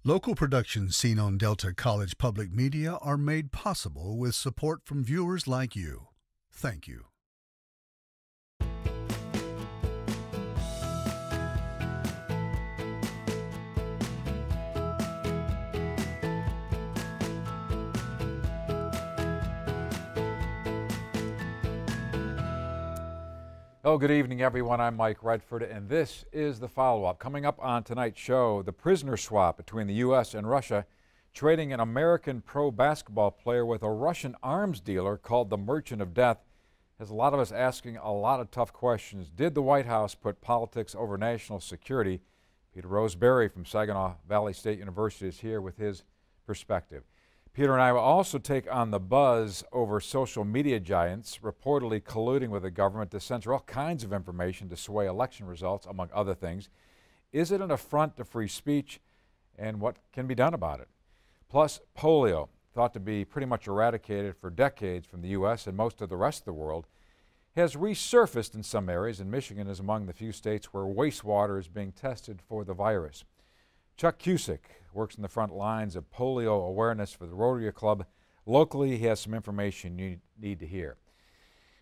Local productions seen on Delta College Public Media are made possible with support from viewers like you. Thank you. Oh, good evening, everyone. I'm Mike Redford, and this is the follow-up. Coming up on tonight's show, the prisoner swap between the U.S. and Russia, trading an American pro basketball player with a Russian arms dealer called the Merchant of Death, has a lot of us asking a lot of tough questions. Did the White House put politics over national security? Peter Roseberry from Saginaw Valley State University is here with his perspective. Peter and I will also take on the buzz over social media giants reportedly colluding with the government to censor all kinds of information to sway election results, among other things. Is it an affront to free speech, and what can be done about it? Plus, polio, thought to be pretty much eradicated for decades from the U.S. and most of the rest of the world, has resurfaced in some areas, and Michigan is among the few states where wastewater is being tested for the virus. Chuck Cusick works in the front lines of polio awareness for the Rotary Club. Locally, he has some information you need to hear.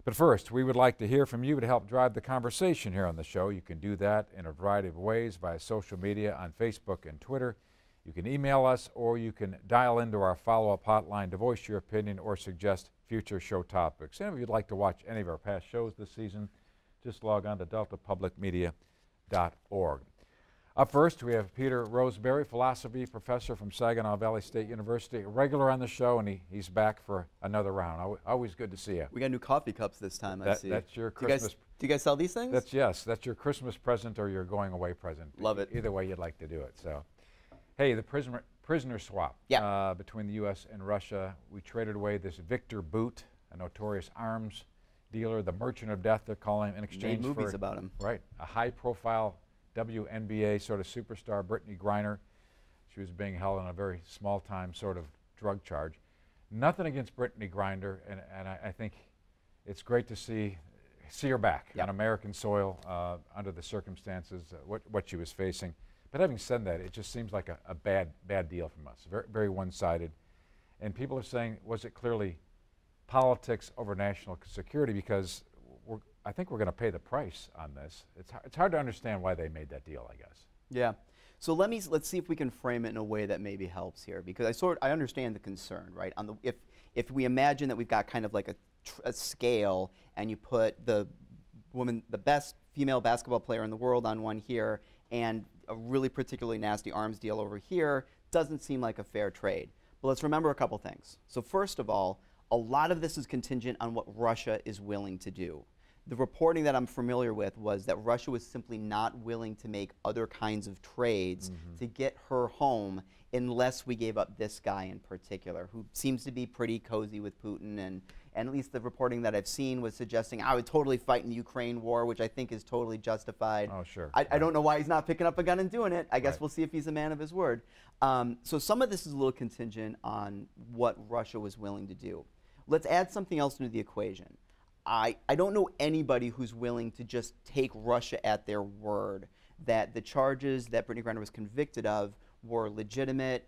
But first, we would like to hear from you to help drive the conversation here on the show. You can do that in a variety of ways via social media on Facebook and Twitter. You can email us, or you can dial into our follow-up hotline to voice your opinion or suggest future show topics. And if you'd like to watch any of our past shows this season, just log on to deltapublicmedia.org. Up first, we have Peter Roseberry, philosophy professor from Saginaw Valley State University, a regular on the show, and he's back for another round. Always good to see you. We got new coffee cups this time, I see. That's your Christmas. Do you guys sell these things? That's your Christmas present or your going away present. Love it. Either way you'd like to do it. So, hey, the prisoner swap between the U.S. and Russia. We traded away this Victor Boot, a notorious arms dealer, the Merchant of Death, they're calling him, in exchange for movies for about him. Right, a high-profile WNBA sort of superstar, Brittany Griner. She was being held on a very small-time sort of drug charge. Nothing against Brittany Griner, and I think it's great to see her back on American soil under the circumstances, what she was facing. But having said that, it just seems like a bad deal from us, very, very one-sided. And people are saying, was it clearly politics over national security? Because I think we're going to pay the price on this. It's hard to understand why they made that deal, I guess. Yeah. So let's see if we can frame it in a way that maybe helps here, because I understand the concern, right? If we imagine that we've got kind of like a scale, and you put the best female basketball player in the world on one here, and a really particularly nasty arms deal over here, doesn't seem like a fair trade. But let's remember a couple things. So first of all, a lot of this is contingent on what Russia is willing to do. The reporting that I'm familiar with was that Russia was simply not willing to make other kinds of trades to get her home unless we gave up this guy in particular, who seems to be pretty cozy with Putin, and at least the reporting that I've seen was suggesting I would totally fight in the Ukraine war, which I think is totally justified. Oh, sure. I don't know why he's not picking up a gun and doing it. I guess we'll see if he's a man of his word. So some of this is a little contingent on what Russia was willing to do. Let's add something else into the equation. I don't know anybody who's willing to just take Russia at their word that the charges that Brittany Griner was convicted of were legitimate.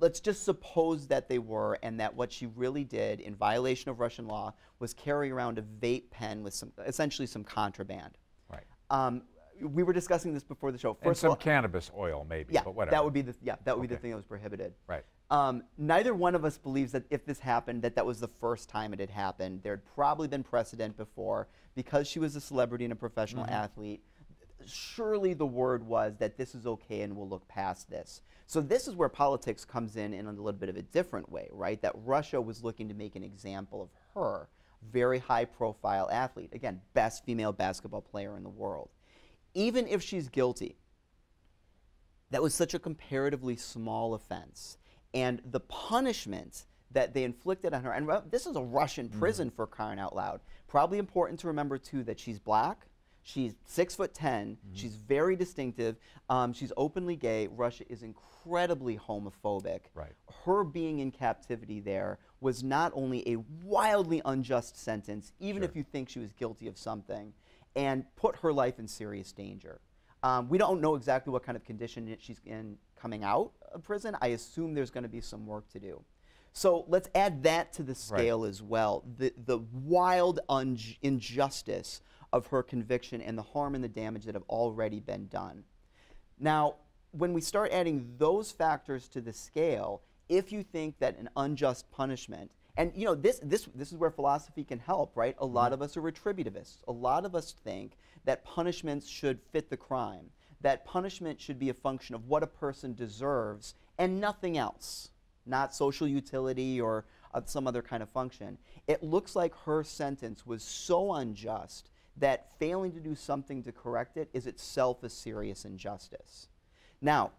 Let's just suppose that they were, and that what she really did in violation of Russian law was carry around a vape pen with essentially some contraband. Right. We were discussing this before the show. And some cannabis oil, maybe, but whatever. That would be the the thing that was prohibited. Right. Neither one of us believes that if this happened, that was the first time it had happened. There had probably been precedent before. Because she was a celebrity and a professional athlete, surely the word was that this is okay and we'll look past this. So this is where politics comes in a little bit of a different way, right? That Russia was looking to make an example of her, very high-profile athlete. Again, best female basketball player in the world. Even if she's guilty, that was such a comparatively small offense. And the punishment that they inflicted on her, and this is a Russian prison for crying out loud. Probably important to remember, too, that she's black, she's 6'10", she's very distinctive, she's openly gay. Russia is incredibly homophobic. Right. Her being in captivity there was not only a wildly unjust sentence, even if you think she was guilty of something, and put her life in serious danger. We don't know exactly what kind of condition she's in coming out of prison. I assume there's going to be some work to do. So let's add that to the scale as well. The wild injustice of her conviction and the harm and the damage that have already been done. Now, when we start adding those factors to the scale, if you think that an unjust punishment, and you know, this is where philosophy can help, right? A lot of us are retributivists. A lot of us think that punishments should fit the crime, that punishment should be a function of what a person deserves and nothing else, not social utility or some other kind of function. It looks like her sentence was so unjust that failing to do something to correct it is itself a serious injustice. Now,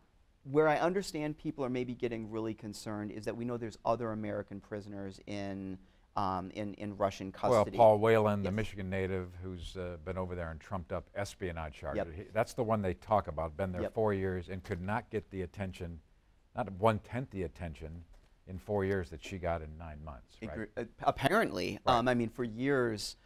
where I understand people are maybe getting really concerned is that we know there's other American prisoners in Russian custody. Well, Paul Whelan, the Michigan native who's been over there and trumped up espionage charges. That's the one they talk about, been there 4 years and could not get the attention, not 1/10 the attention in 4 years that she got in 9 months. Right? Apparently. I mean, for years,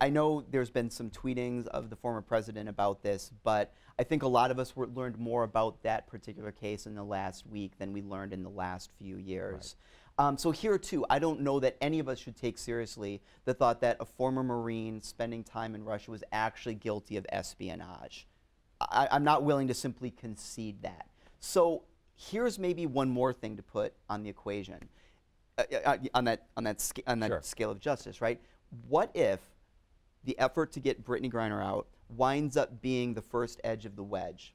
I know there's been some tweetings of the former president about this, but I think a lot of us learned more about that particular case in the last week than we learned in the last few years. Right. So here too, I don't know that any of us should take seriously the thought that a former Marine spending time in Russia was actually guilty of espionage. I'm not willing to simply concede that. So here's maybe one more thing to put on the equation, on that scale of justice, right? What if the effort to get Brittany Griner out winds up being the first edge of the wedge,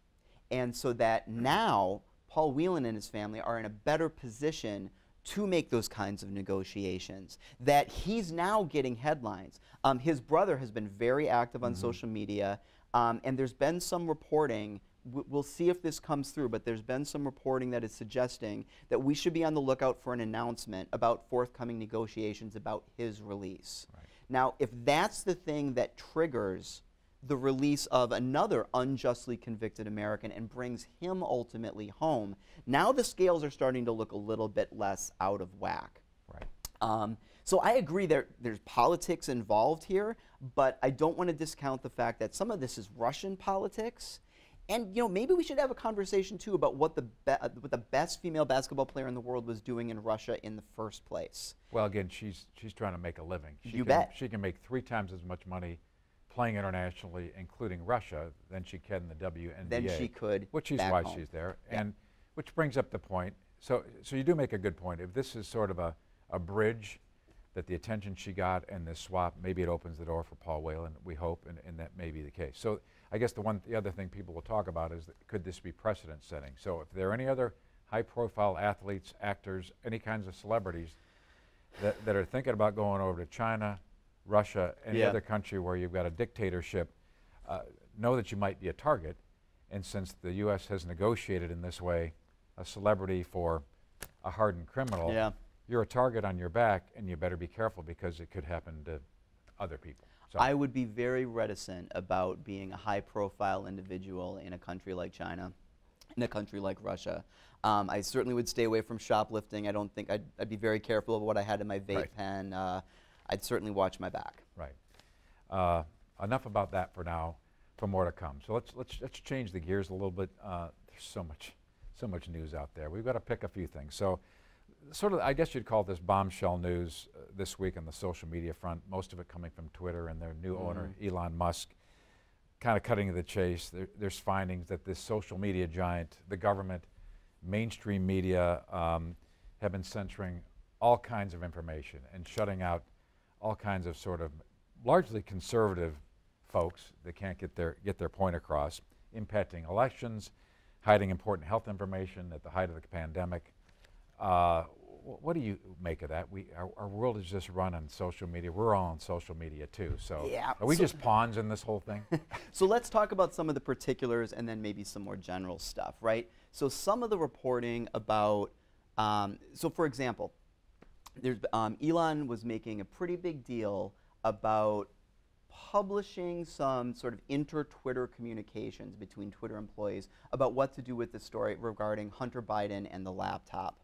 and so that now Paul Whelan and his family are in a better position to make those kinds of negotiations, that he's now getting headlines. His brother has been very active on social media, and there's been some reporting, we'll see if this comes through, but there's been some reporting that is suggesting that we should be on the lookout for an announcement about forthcoming negotiations about his release. Right. Now, if that's the thing that triggers the release of another unjustly convicted American and brings him ultimately home, now the scales are starting to look a little bit less out of whack. Right. So I agree there's politics involved here, but I don't want to discount the fact that some of this is Russian politics. And you know, maybe we should have a conversation too about what the best female basketball player in the world was doing in Russia in the first place. Well, again, she's trying to make a living. You bet. She can make 3 times as much money playing internationally, including Russia, than she can in the WNBA. Than she could. Which is why she's there, and which brings up the point. So you do make a good point. If this is sort of a bridge, that the attention she got and this swap, maybe it opens the door for Paul Whelan, we hope, and that may be the case. So I guess the other thing people will talk about is, could this be precedent setting? So if there are any other high-profile athletes, actors, any kinds of celebrities that are thinking about going over to China, Russia, any other country where you've got a dictatorship, know that you might be a target. And since the U.S. has negotiated in this way a celebrity for a hardened criminal, you're a target on your back, and you better be careful because it could happen to other people. So I would be very reticent about being a high-profile individual in a country like China, in a country like Russia. I certainly would stay away from shoplifting. I don't think I'd be very careful of what I had in my vape pen. I'd certainly watch my back. Right. Enough about that for now. For more to come. So let's change the gears a little bit. There's so much news out there. We've got to pick a few things. So sort of, I guess you'd call this bombshell news this week on the social media front, most of it coming from Twitter and their new owner, Elon Musk, kind of cutting to the chase. There's findings that this social media giant, the government, mainstream media have been censoring all kinds of information and shutting out all kinds of sort of largely conservative folks that can't get their point across, impacting elections, hiding important health information at the height of the pandemic. What do you make of that? Our world is just run on social media. We're all on social media too. So are we just pawns in this whole thing? So let's talk about some of the particulars and then maybe some more general stuff, right? So some of the reporting about, so for example, there's, Elon was making a pretty big deal about publishing some sort of inter-Twitter communications between Twitter employees about what to do with the story regarding Hunter Biden and the laptop.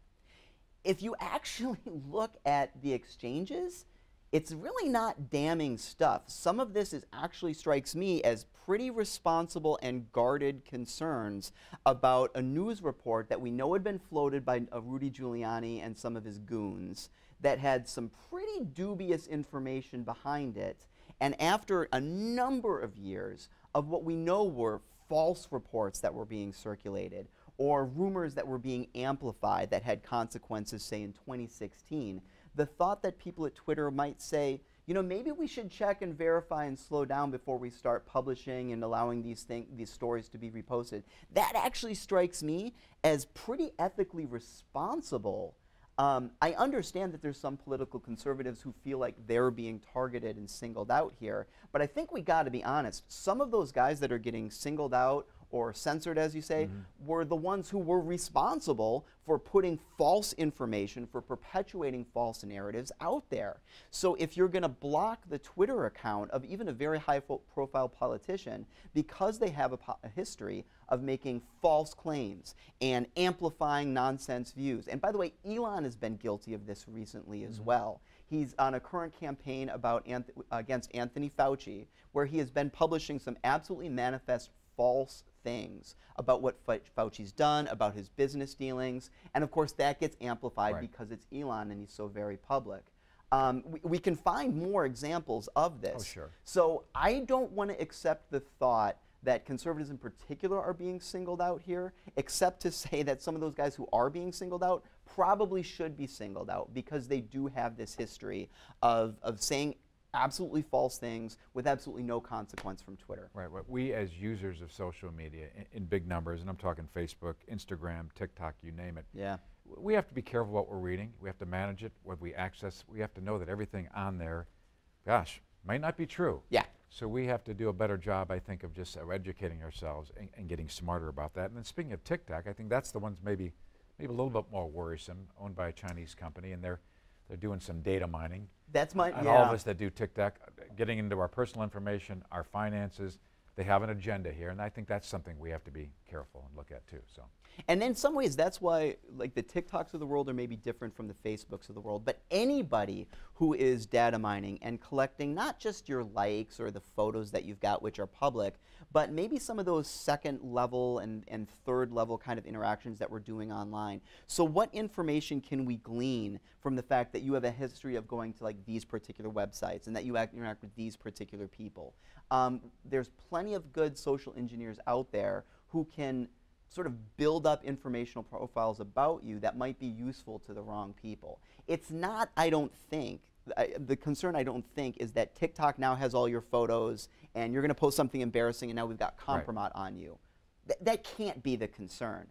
If you actually look at the exchanges, it's really not damning stuff. Some of this actually strikes me as pretty responsible and guarded concerns about a news report that we know had been floated by Rudy Giuliani and some of his goons that had some pretty dubious information behind it. And after a number of years of what we know were false reports that were being circulated or rumors that were being amplified that had consequences, say, in 2016, the thought that people at Twitter might say, you know, maybe we should check and verify and slow down before we start publishing and allowing these stories to be reposted, that actually strikes me as pretty ethically responsible. I understand that there's some political conservatives who feel like they're being targeted and singled out here, but I think we got to be honest. Some of those guys that are getting singled out or censored, as you say, were the ones who were responsible for putting false information, for perpetuating false narratives out there. So if you're going to block the Twitter account of even a very high-profile politician because they have a history of making false claims and amplifying nonsense views, and by the way, Elon has been guilty of this recently as well. He's on a current campaign against Anthony Fauci, where he has been publishing some absolutely manifest false things about what Fauci's done, about his business dealings, and of course that gets amplified because it's Elon and he's so very public. We can find more examples of this. Oh, sure. So I don't want to accept the thought that conservatives in particular are being singled out here, except to say that some of those guys who are being singled out probably should be singled out because they do have this history of saying absolutely false things with absolutely no consequence from Twitter. Right. Well, we as users of social media in big numbers, and I'm talking Facebook, Instagram, TikTok, you name it. Yeah. We have to be careful what we're reading. We have to manage it, what we access. We have to know that everything on there, gosh, might not be true. Yeah. So we have to do a better job, I think, of just educating ourselves and getting smarter about that. And then speaking of TikTok, I think that's the ones maybe a little bit more worrisome, owned by a Chinese company, and they're doing some data mining. That's my, and all of us that do TikTok, getting into our personal information, our finances, they have an agenda here, and I think that's something we have to be careful and look at too. So. And in some ways, that's why like the TikToks of the world are maybe different from the Facebooks of the world. But anybody who is data mining and collecting not just your likes or the photos that you've got, which are public, but maybe some of those second level and third level kind of interactions that we're doing online. So what information can we glean from the fact that you have a history of going to like these particular websites and that you interact with these particular people? There's plenty of good social engineers out there who can sort of build up informational profiles about you that might be useful to the wrong people. It's not, I don't think, the concern I don't think is that TikTok now has all your photos and you're going to post something embarrassing and now we've got compromise on you. That can't be the concern.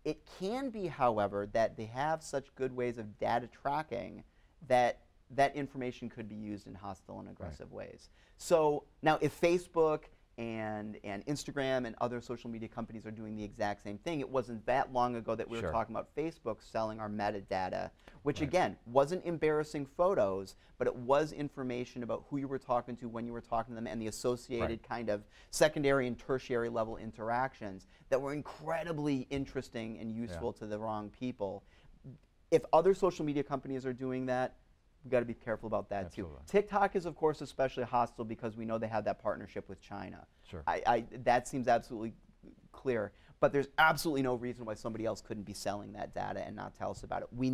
It can be, however, that they have such good ways of data tracking that that information could be used in hostile and aggressive ways. So now if Facebook and Instagram and other social media companies are doing the exact same thing, it wasn't that long ago that we were talking about Facebook selling our metadata, which again wasn't embarrassing photos, but it was information about who you were talking to, when you were talking to them, and the associated kind of secondary and tertiary level interactions that were incredibly interesting and useful to the wrong people. If other social media companies are doing that, we've got to be careful about that too. TikTok is, of course, especially hostile because we know they have that partnership with China. Sure. That seems absolutely clear. But there's absolutely no reason why somebody else couldn't be selling that data and not tell us about it. We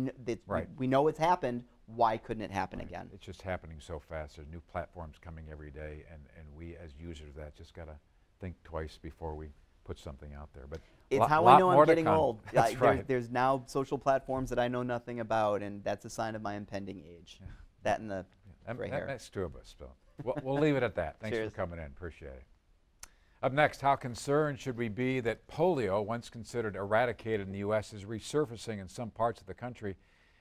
know it's happened. Why couldn't it happen again? It's just happening so fast. There's new platforms coming every day, and we as users of that just got to think twice before we put something out there. But it's how I know I'm getting old. That's right. There's now social platforms that I know nothing about, and that's a sign of my impending age. That and the gray hair. That's two of us, Bill. We'll leave it at that. Thanks for coming in. Appreciate it. Up next, how concerned should we be that polio, once considered eradicated in the U.S., is resurfacing in some parts of the country,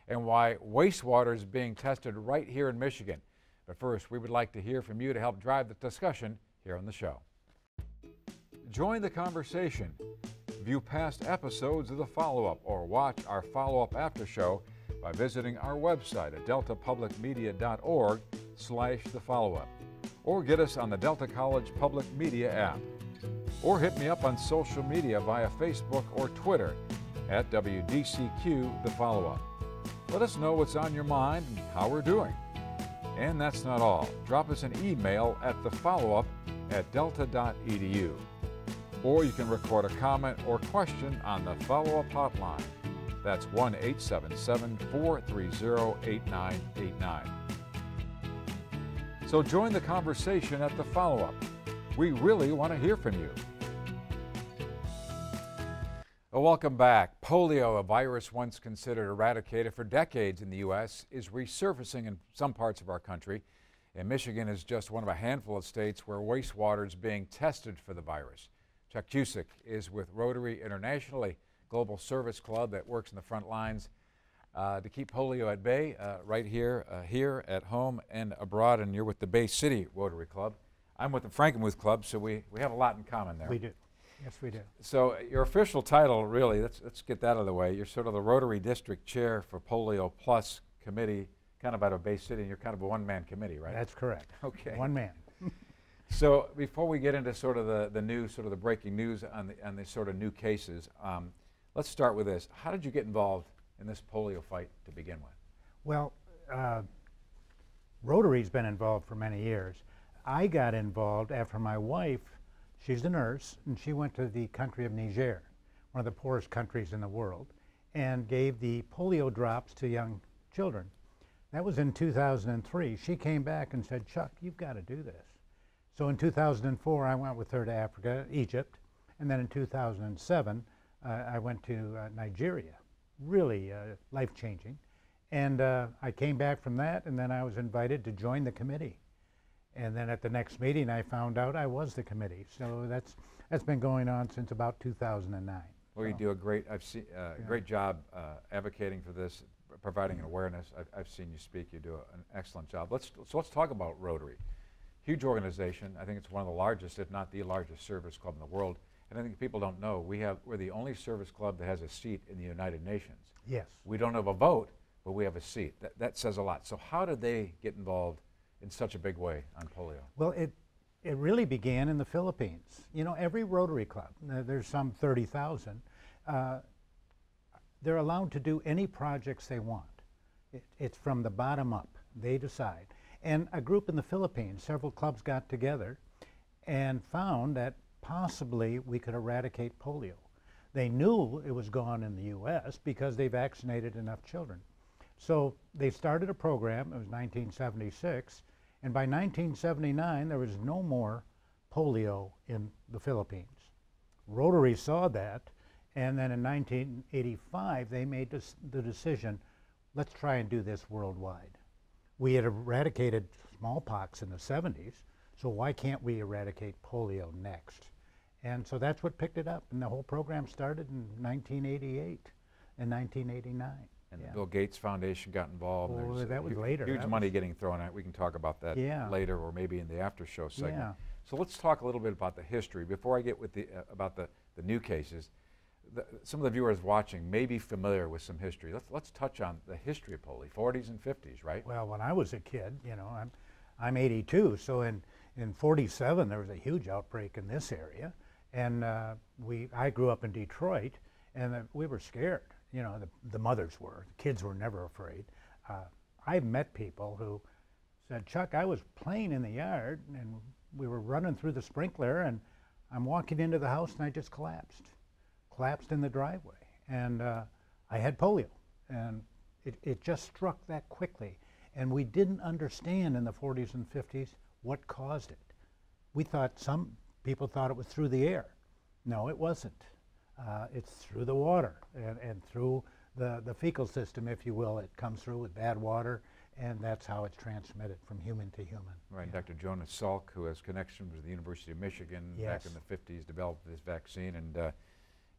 and why wastewater is being tested right here in Michigan. But first, we would like to hear from you to help drive the discussion here on the show. Join the conversation. View past episodes of The Follow-Up or watch our Follow-Up After Show by visiting our website at deltapublicmedia.org/thefollowup, or get us on the Delta College Public Media app. Or hit me up on social media via Facebook or Twitter at WDCQ The Follow-Up. Let us know what's on your mind and how we're doing. And that's not all. Drop us an email at thefollowup@delta.edu. Or you can record a comment or question on the follow-up hotline. That's 1-877-430-8989. So join the conversation at the follow-up. We really want to hear from you. Well, welcome back. Polio, a virus once considered eradicated for decades in the U.S., is resurfacing in some parts of our country. And Michigan is just one of a handful of states where wastewater is being tested for the virus. Chuck Cusick is with Rotary International, a global service club that works in the front lines to keep polio at bay, right here, here at home and abroad. And you're with the Bay City Rotary Club. I'm with the Frankenmuth Club, so we have a lot in common there. We do. Yes, we do. So your official title, really, let's get that out of the way. You're sort of the Rotary District Chair for Polio Plus Committee, kind of out of Bay City, and you're kind of a one-man committee, right? That's correct. Okay. One man. So before we get into sort of the news, sort of the breaking news on the sort of new cases, let's start with this. How did you get involved in this polio fight to begin with? Well, Rotary's been involved for many years. I got involved after my wife, she's a nurse, and she went to the country of Niger, one of the poorest countries in the world, and gave the polio drops to young children. That was in 2003. She came back and said, Chuck, you've got to do this. So in 2004, I went with her to Africa, Egypt, and then in 2007, I went to Nigeria. Really life-changing. And I came back from that, and then I was invited to join the committee. And then at the next meeting, I found out I was the committee. So that's been going on since about 2009. Well, you do a great, great job advocating for this, providing an awareness. I've seen you speak. You do an excellent job. So let's talk about Rotary. Huge organization. I think it's one of the largest, if not the largest, service club in the world. And I think people don't know we're the only service club that has a seat in the United Nations. Yes. We don't have a vote, but we have a seat. That says a lot. So how did they get involved in such a big way on polio? Well, it really began in the Philippines. You know, every Rotary club, there's some 30,000, they're allowed to do any projects they want. It's from the bottom up. They decide. And a group in the Philippines, several clubs got together and found that possibly we could eradicate polio. They knew it was gone in the U.S. because they vaccinated enough children. So they started a program. It was 1976. And by 1979, there was no more polio in the Philippines. Rotary saw that. And then in 1985, they made the decision, let's try and do this worldwide. We had eradicated smallpox in the 70s, so why can't we eradicate polio next? And so that's what picked it up, and the whole program started in 1988 and 1989. And the Bill Gates Foundation got involved. Oh, that was later. Huge money getting thrown out. We can talk about that later, or maybe in the after show segment. Yeah. So let's talk a little bit about the history before I get with about the new cases. Some of the viewers watching may be familiar with some history. Let's touch on the history of polio, 40s and 50s, right? Well, when I was a kid, you know, I'm 82, so in 47 there was a huge outbreak in this area, and I grew up in Detroit, and we were scared. You know, the mothers were. The kids were never afraid. I've met people who said, Chuck, I was playing in the yard, and we were running through the sprinkler, and I'm walking into the house, and I just collapsed in the driveway, and I had polio, and it just struck that quickly, and we didn't understand in the 40s and 50s what caused it. We thought, some people thought it was through the air. No, it wasn't. It's through the water and through the fecal system, if you will. It comes through with bad water, and that's how it's transmitted from human to human. Right, yeah. Dr. Jonas Salk, who has connections with the University of Michigan, back in the 50s, developed this vaccine, and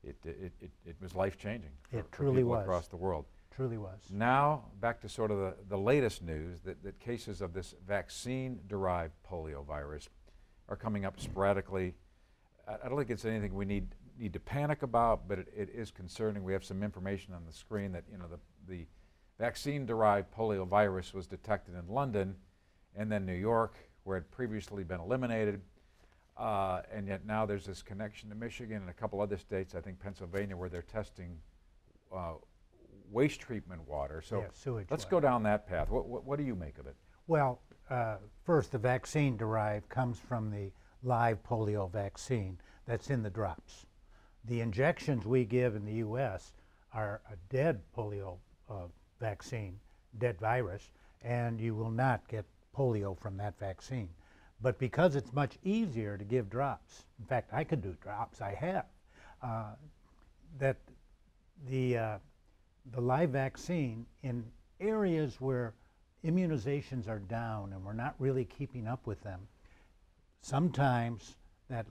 it was life-changing for people across the world. Truly was. Now, back to sort of the latest news, that cases of this vaccine-derived polio virus are coming up sporadically. I don't think it's anything we need to panic about, but it is concerning. We have some information on the screen that, you know, the vaccine-derived polio virus was detected in London and then New York, where it had previously been eliminated. And yet now there's this connection to Michigan and a couple other states, I think Pennsylvania, where they're testing waste treatment water. So sewage let's water. go down that path. What do you make of it? Well, first, the vaccine derived comes from the live polio vaccine that's in the drops. The injections we give in the U.S. are a dead polio vaccine, dead virus, and you will not get polio from that vaccine. But because it's much easier to give drops, in fact, I could do drops, I have, that the live vaccine in areas where immunizations are down and we're not really keeping up with them, sometimes that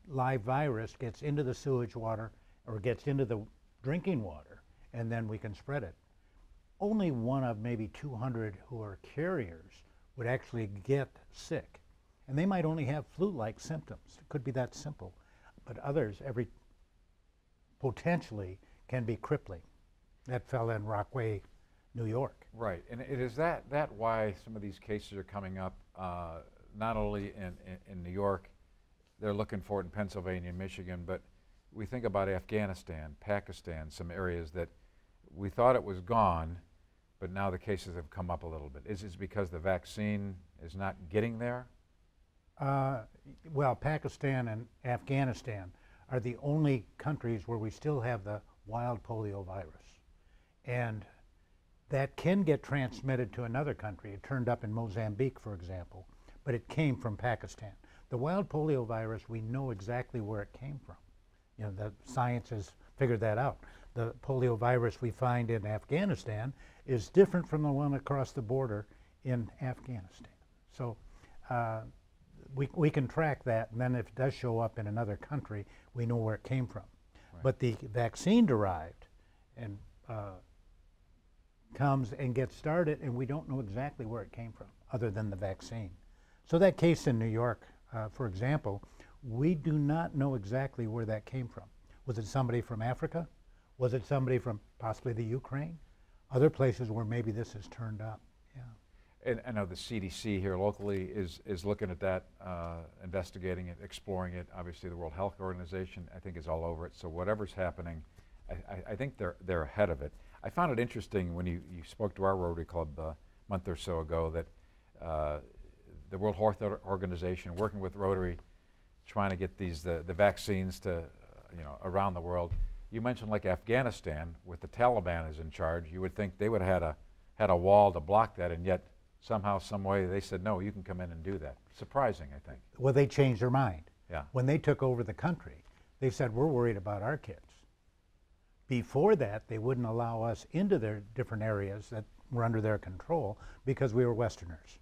live virus gets into the sewage water or gets into the drinking water, and then we can spread it. Only one of maybe 200 who are carriers would actually get sick. And they might only have flu-like symptoms. It could be that simple. But others, potentially can be crippling. That fell in Rockaway, New York. Right, and is that why some of these cases are coming up, not only in New York, they're looking for it in Pennsylvania and Michigan, but we think about Afghanistan, Pakistan, some areas that we thought it was gone, but now the cases have come up a little bit. Is this because the vaccine is not getting there? Well, Pakistan and Afghanistan are the only countries where we still have the wild polio virus. And that can get transmitted to another country. It turned up in Mozambique, for example, but it came from Pakistan. The wild polio virus, we know exactly where it came from. You know, the science has figured that out. The polio virus we find in Afghanistan is different from the one across the border in Afghanistan. So we can track that, and then if it does show up in another country, we know where it came from. Right. But the vaccine derived and comes and gets started, and we don't know exactly where it came from, other than the vaccine. So that case in New York, for example, we do not know exactly where that came from. Was it somebody from Africa? Was it somebody from possibly the Ukraine? Other places where maybe this has turned up, yeah. And I know the CDC here locally is looking at that, investigating it, exploring it. Obviously the World Health Organization, I think, is all over it. So whatever's happening, I think they're ahead of it. I found it interesting when you spoke to our Rotary Club a month or so ago that the World Health Organization, working with Rotary, trying to get the vaccines to around the world. You mentioned like Afghanistan, with the Taliban is in charge. You would think they would have had a wall to block that, and yet somehow, some way, they said no, you can come in and do that. Surprising, I think. Well, they changed their mind. Yeah. When they took over the country, they said we're worried about our kids. Before that, they wouldn't allow us into their different areas that were under their control because we were Westerners.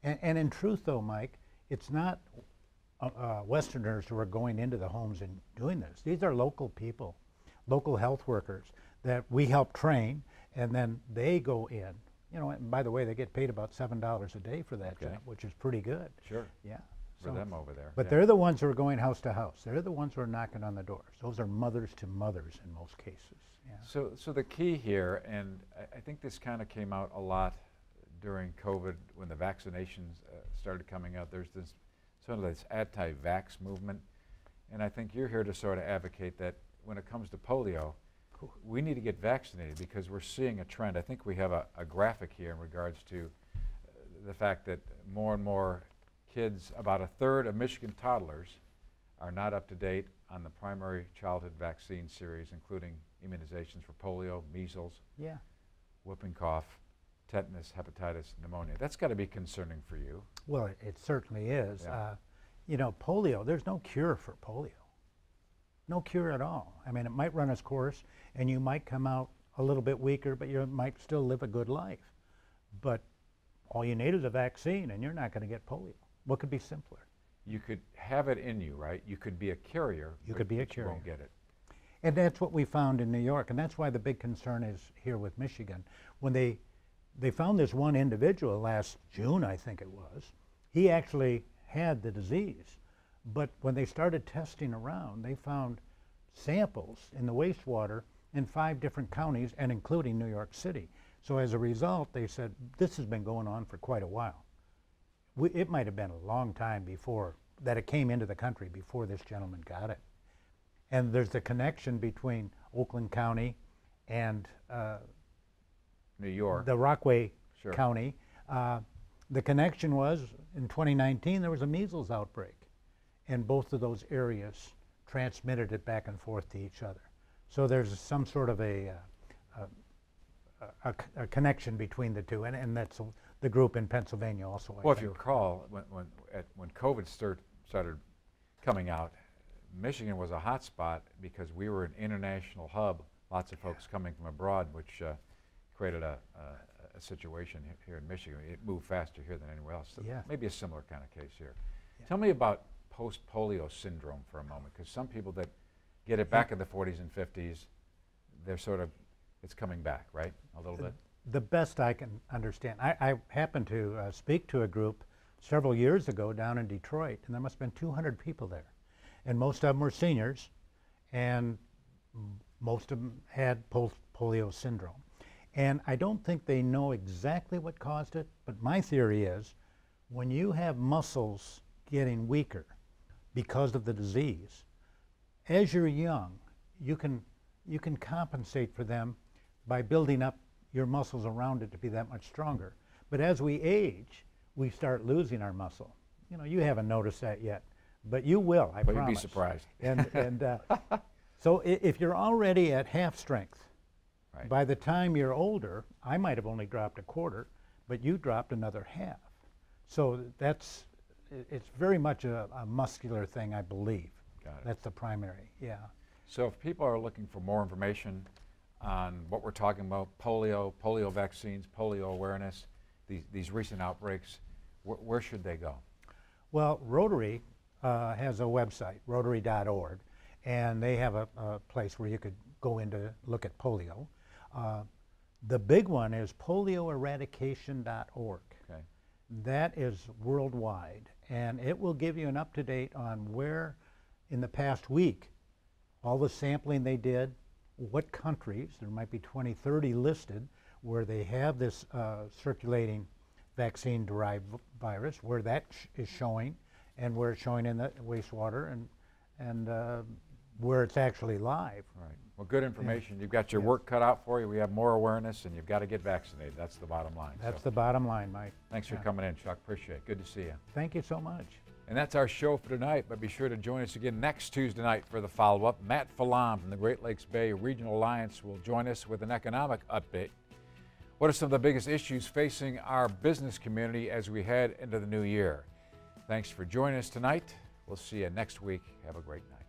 And in truth, though, Mike, it's not Westerners who are going into the homes and doing this. These are local people, local health workers that we help train, and then they go in. You know, and by the way, they get paid about $7 a day for that job, which is pretty good. Sure. Yeah. For them over there. But they're the ones who are going house to house. They're the ones who are knocking on the doors. Those are mothers to mothers in most cases. Yeah. So the key here, and I think this kind of came out a lot during COVID when the vaccinations started coming out. There's this sort of this anti-vax movement, and I think you're here to sort of advocate that when it comes to polio, we need to get vaccinated because we're seeing a trend. I think we have a graphic here in regards to the fact that more and more kids, about a third of Michigan toddlers, are not up to date on the primary childhood vaccine series, including immunizations for polio, measles, whooping cough, tetanus, hepatitis, pneumonia. That's got to be concerning for you. Well, it certainly is. Yeah. You know, polio, there's no cure for polio. No cure at all. I mean, it might run its course, and you might come out a little bit weaker, but you might still live a good life. But all you need is a vaccine, and you're not going to get polio. What could be simpler? You could have it in you, right? You could be a carrier. You could be a carrier. You won't get it. And that's what we found in New York, and that's why the big concern is here with Michigan. When they found this one individual last June, I think it was, he actually had the disease. But when they started testing around, they found samples in the wastewater in 5 different counties, and including New York City. So as a result, they said, this has been going on for quite a while. It might have been a long time before that it came into the country, before this gentleman got it. And there's the connection between Oakland County and New York, the Rockaway County. the connection was in 2019 there was a measles outbreak, and both of those areas transmitted it back and forth to each other. So there's some sort of a connection between the two, and that's the group in Pennsylvania also. Well, if you recall, when COVID started coming out, Michigan was a hot spot because we were an international hub, lots of folks coming from abroad, which created a situation here in Michigan. It moved faster here than anywhere else. So maybe a similar kind of case here. Tell me about post-polio syndrome for a moment, because some people that get it back in the 40s and 50s, they're sort of, it's coming back, right, a little bit? The best I can understand. I happened to speak to a group several years ago down in Detroit, and there must have been 200 people there. And most of them were seniors, and most of them had post-polio syndrome. And I don't think they know exactly what caused it, but my theory is when you have muscles getting weaker because of the disease, as you're young, you can compensate for them by building up your muscles around it to be that much stronger. But as we age, we start losing our muscle. You know, you haven't noticed that yet, but you will, I promise. But you'd be surprised. And so if you're already at half strength, right, by the time you're older, I might have only dropped a quarter, but you dropped another half. So it's very much a muscular thing, I believe. Got it. That's the primary, yeah. So if people are looking for more information on what we're talking about, polio vaccines, polio awareness, these recent outbreaks, where should they go? Well, Rotary has a website, rotary.org, and they have a place where you could go in to look at polio. The big one is polioeradication.org. Okay. That is worldwide, and it will give you an up-to-date on where, in the past week, all the sampling they did, what countries, there might be 20, 30 listed, where they have this circulating vaccine-derived virus, where that is showing, and where it's showing in the wastewater, and where it's actually live. Right. Well, good information. You've got your work cut out for you. We have more awareness, and you've got to get vaccinated. That's the bottom line. That's the bottom line, Mike. Thanks for coming in, Chuck. Appreciate it. Good to see you. Thank you so much. And that's our show for tonight, but be sure to join us again next Tuesday night for the follow-up. Matt Phelan from the Great Lakes Bay Regional Alliance will join us with an economic update. What are some of the biggest issues facing our business community as we head into the new year? Thanks for joining us tonight. We'll see you next week. Have a great night.